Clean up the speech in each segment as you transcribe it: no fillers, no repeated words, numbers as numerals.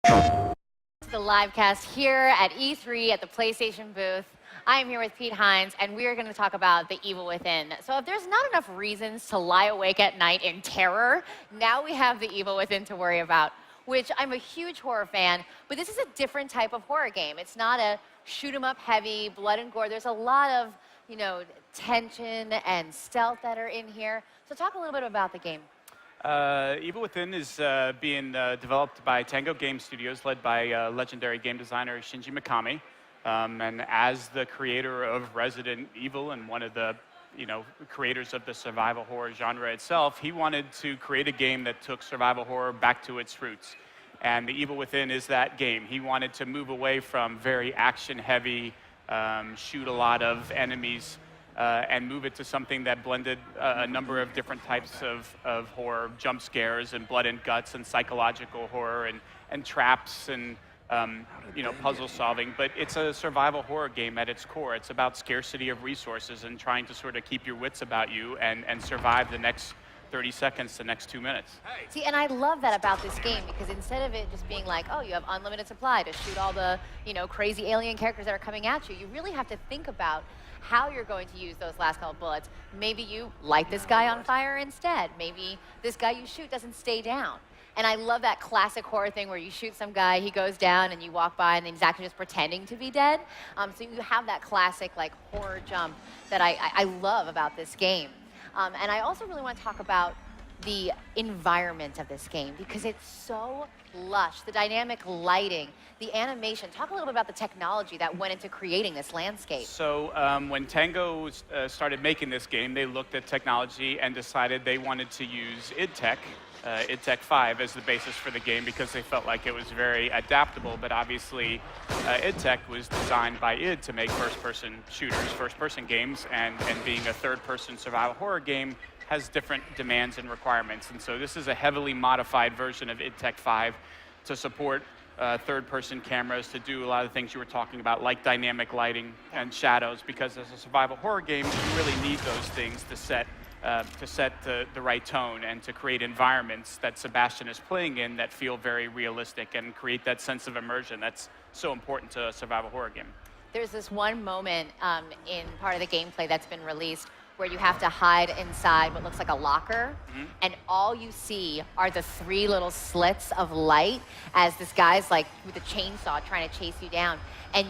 The live cast here at E3 at the PlayStation booth. I am here with Pete Hines, and we are going to talk about The Evil Within. So if there's not enough reasons to lie awake at night in terror, now we have The Evil Within to worry about, which I'm a huge horror fan, but this is a different type of horror game. It's not a shoot 'em up heavy, blood and gore. There's a lot of, tension and stealth that are in here. So talk a little bit about the game. Evil Within is being developed by Tango Game Studios, led by legendary game designer Shinji Mikami. And as the creator of Resident Evil and one of the creators of the survival horror genre itself, he wanted to create a game that took survival horror back to its roots. And The Evil Within is that game. He wanted to move away from very action-heavy, shoot a lot of enemies, and move it to something that blended a number of different types of horror, jump scares and blood and guts and psychological horror and traps and puzzle solving. But it's a survival horror game at its core. It's about scarcity of resources and trying to sort of keep your wits about you and survive the next 30 seconds, the next 2 minutes. See, and I love that about this game, because instead of it just being like, oh, you have unlimited supply to shoot all the, crazy alien characters that are coming at you, you really have to think about how you're going to use those last couple bullets. Maybe you light this guy on fire instead. Maybe this guy you shoot doesn't stay down. And I love that classic horror thing where you shoot some guy, he goes down, and you walk by, and then he's actually just pretending to be dead. So you have that classic horror jump that I love about this game. And I also really want to talk about the environment of this game, because it's so lush. The dynamic lighting, the animation. Talk a little bit about the technology that went into creating this landscape. So when Tango started making this game, they looked at technology and decided they wanted to use id Tech 5 as the basis for the game, because they felt like it was very adaptable. But obviously, id Tech was designed by id to make first-person shooters, first-person games, and being a third-person survival horror game has different demands and requirements. And so this is a heavily modified version of id Tech 5 to support third-person cameras, to do a lot of the things you were talking about, like dynamic lighting and shadows, because as a survival horror game, you really need those things to set the right tone and to create environments that Sebastian is playing in that feel very realistic and create that sense of immersion that's so important to a survival horror game. There's this one moment in part of the gameplay that's been released where you have to hide inside what looks like a locker, and all you see are the 3 little slits of light as this guy's with a chainsaw trying to chase you down. And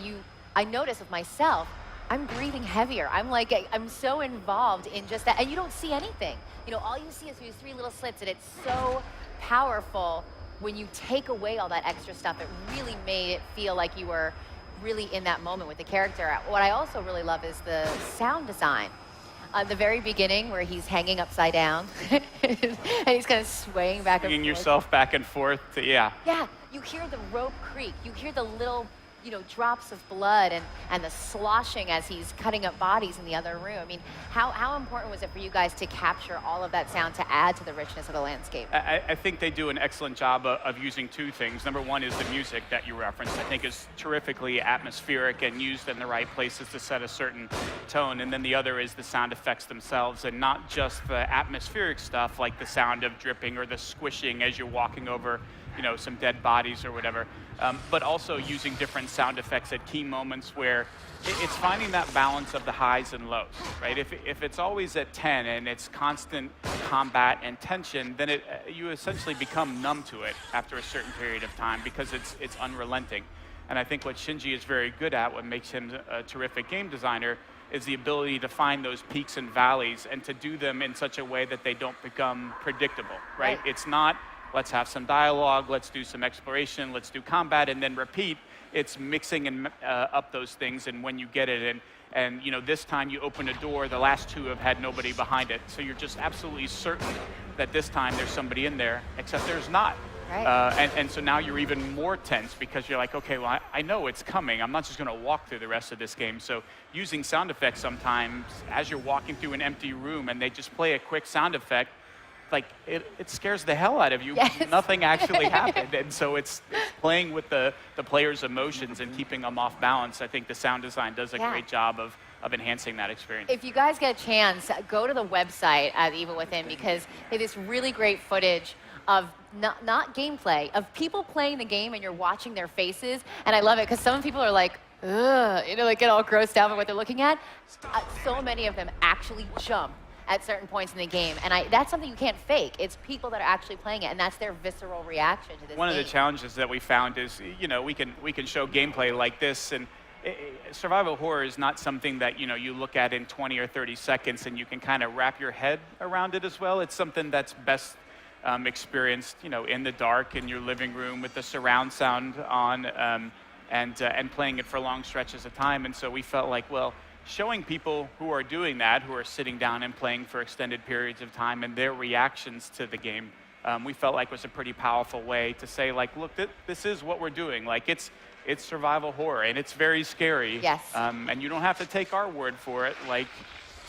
I notice with myself, I'm breathing heavier. I'm so involved in just that, and you don't see anything. All you see is these 3 little slits, and it's so powerful. When you take away all that extra stuff, it really made it feel like you were really in that moment with the character. What I also really love is the sound design. The very beginning, where he's hanging upside down, and he's kind of swaying back and forth. Swinging yourself back and forth, yeah. Yeah, you hear the rope creak. You hear the little, drops of blood and the sloshing as he's cutting up bodies in the other room. I mean, how important was it for you guys to capture all of that sound to add to the richness of the landscape? I think they do an excellent job of using 2 things. Number one is the music that you referenced. I think is terrifically atmospheric and used in the right places to set a certain tone. And then the other is the sound effects themselves, and not just the atmospheric stuff like the sound of dripping or the squishing as you're walking over some dead bodies or whatever, but also using different sound effects at key moments where it's finding that balance of the highs and lows, right? If it's always at 10 and it's constant combat and tension, then you essentially become numb to it after a certain period of time, because it's unrelenting. And I think what Shinji is very good at, what makes him a terrific game designer, is the ability to find those peaks and valleys and to do them in such a way that they don't become predictable, right? It's not, let's have some dialogue, let's do some exploration, let's do combat, and then repeat. It's mixing up those things, and when you get it, and this time you open a door, the last 2 have had nobody behind it, so you're just absolutely certain that this time there's somebody in there, except there's not. Right. And so now you're even more tense, because you're like, okay, well, I know it's coming. I'm not just going to walk through the rest of this game. So using sound effects sometimes as you're walking through an empty room and they just play a quick sound effect, it scares the hell out of you. Yes. Nothing actually happened. And so it's playing with the player's emotions and keeping them off balance. I think the sound design does a great job of enhancing that experience. If you guys get a chance, go to the website at Evil Within, because they have this really great footage of not gameplay, of people playing the game and you're watching their faces. And I love it because some people are like, ugh, you know, like get all grossed out by what they're looking at. So many of them actually jump at certain points in the game. And that's something you can't fake. It's people that are actually playing it, and that's their visceral reaction to this One game. of the challenges that we found is, you know, we can show gameplay like this, and survival horror is not something that, you know, you look at in 20 or 30 seconds and you can kind of wrap your head around it as well. It's something that's best experienced, you know, in the dark in your living room with the surround sound on, and playing it for long stretches of time. And so we felt like, well, showing people who are doing that, who are sitting down and playing for extended periods of time, and their reactions to the game, we felt like was a pretty powerful way to say, like, look, this is what we're doing. Like, it's survival horror, and it's very scary. Yes. And you don't have to take our word for it. Like,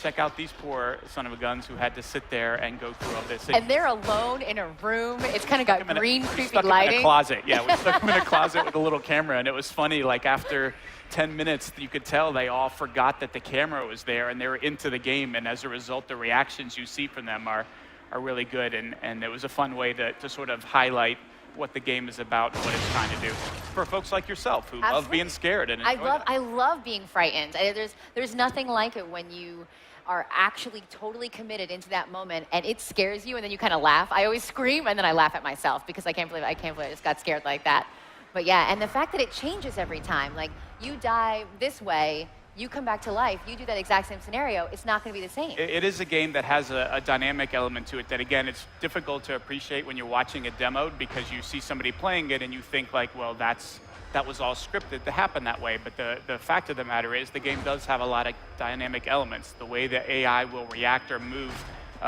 check out these poor son of a guns who had to sit there and go through all this. And they're alone in a room. It's kind of got green, we creepy stuck them lighting. in a closet. Yeah, we stuck them in a closet with a little camera, and it was funny. Like, after 10 minutes, you could tell they all forgot that the camera was there, and they were into the game. And as a result, the reactions you see from them are really good. And it was a fun way to sort of highlight what the game is about and what it's trying to do for folks like yourself who love being scared and enjoy that. I love being frightened. There's nothing like it when you are actually totally committed into that moment and it scares you and then you kind of laugh. I always scream and then I laugh at myself because I can't believe I just got scared like that. But yeah, and the fact that it changes every time, like you die this way, you come back to life, you do that exact same scenario, it's not going to be the same. It is a game that has a dynamic element to it that, again, it's difficult to appreciate when you're watching it demoed because you see somebody playing it and you think like, well, that was all scripted to happen that way. But the fact of the matter is the game does have a lot of dynamic elements. The way the AI will react or move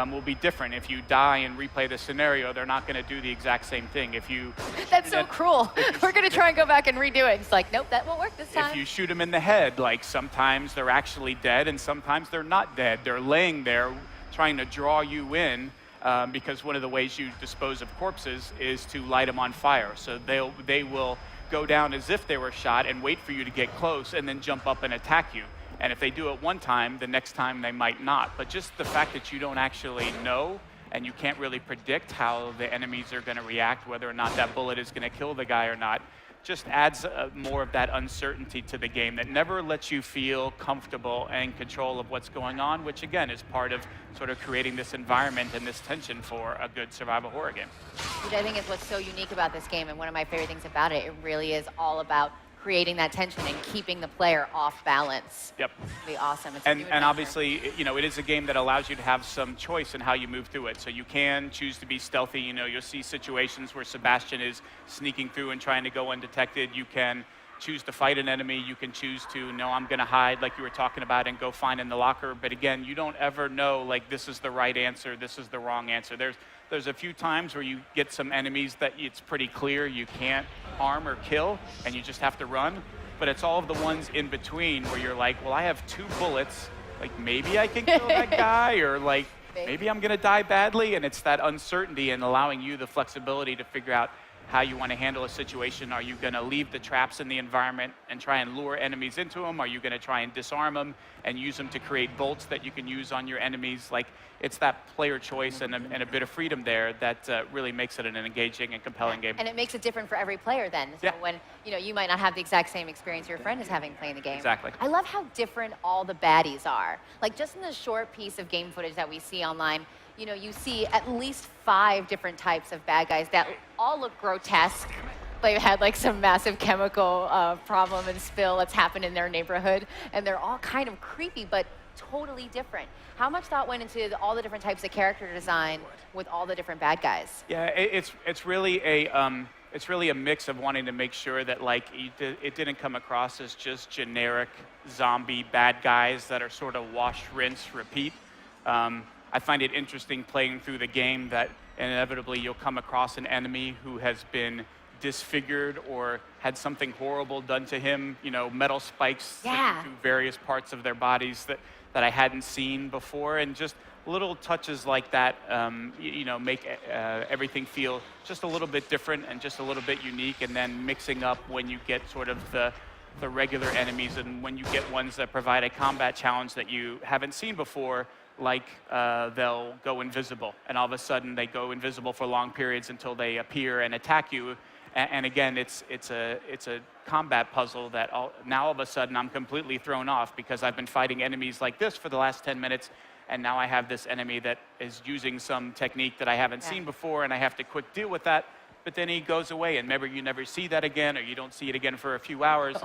will be different. If you die and replay the scenario, they're not going to do the exact same thing. If you That's so cruel. We're going to try and go back and redo it. It's like, nope, that won't work this time. If you shoot them in the head, like sometimes they're actually dead and sometimes they're not dead. They're laying there trying to draw you in because one of the ways you dispose of corpses is to light them on fire. So they will go down as if they were shot and wait for you to get close and then jump up and attack you. And if they do it one time, the next time they might not. But just the fact that you don't actually know and you can't really predict how the enemies are going to react, whether or not that bullet is going to kill the guy or not, just adds more of that uncertainty to the game that never lets you feel comfortable and in control of what's going on, which again is part of sort of creating this environment and this tension for a good survival horror game. Which I think is what's so unique about this game, and one of my favorite things about it, it really is all about creating that tension and keeping the player off balance. Yep. It'll be awesome. It's And obviously, you know, it is a game that allows you to have some choice in how you move through it. So you can choose to be stealthy. You know, you'll see situations where Sebastian is sneaking through and trying to go undetected. You can choose to fight an enemy. You can choose to, no, I'm going to hide, like you were talking about, and go find in the locker. But again, you don't ever know, like, this is the right answer, this is the wrong answer. There's a few times where you get some enemies that it's pretty clear you can't harm or kill, and you just have to run. But it's all of the ones in between where you're like, well, I have 2 bullets. Like, maybe I can kill that guy, or like, maybe I'm going to die badly. And it's that uncertainty and allowing you the flexibility to figure out how you want to handle a situation. Are you going to leave the traps in the environment and try and lure enemies into them? Are you going to try and disarm them and use them to create bolts that you can use on your enemies? Like, it's that player choice and a bit of freedom there that really makes it an engaging and compelling game. And it makes it different for every player then. So when, you know, you might not have the exact same experience your friend is having playing the game. Exactly. I love how different all the baddies are. Like, just in the short piece of game footage that we see online, you know, you see at least 5 different types of bad guys that all look grotesque. They've had like some massive chemical problem and spill that's happened in their neighborhood, and they're all kind of creepy, but totally different. How much thought went into all the different types of character design with all the different bad guys? Yeah, it's really a mix of wanting to make sure that like it didn't come across as just generic zombie bad guys that are sort of wash, rinse, repeat. I find it interesting playing through the game that inevitably you'll come across an enemy who has been disfigured or had something horrible done to him, you know, metal spikes through various parts of their bodies that I hadn't seen before, and just little touches like that, you know, make everything feel just a little bit different and just a little bit unique, and then mixing up when you get sort of the regular enemies and when you get ones that provide a combat challenge that you haven't seen before, like they'll go invisible, and all of a sudden they go invisible for long periods until they appear and attack you. And again, it's a combat puzzle that now all of a sudden I'm completely thrown off because I've been fighting enemies like this for the last 10 minutes, and now I have this enemy that is using some technique that I haven't seen before, and I have to quick deal with that. But then he goes away, and maybe you never see that again, or you don't see it again for a few hours,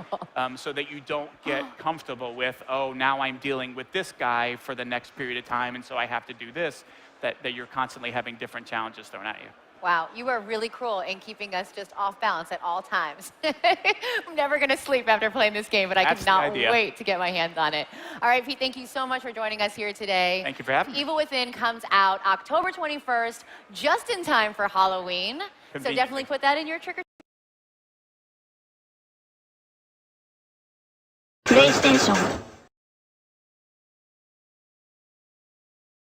so that you don't get comfortable with, oh, now I'm dealing with this guy for the next period of time, and so I have to do this, that you're constantly having different challenges thrown at you. Wow, you are really cruel in keeping us just off balance at all times. I'm never going to sleep after playing this game, but I cannot wait to get my hands on it. All right, Pete, thank you so much for joining us here today. Thank you for having me. Evil Within comes out October 21st, just in time for Halloween. So definitely put that in your trick or treat. PlayStation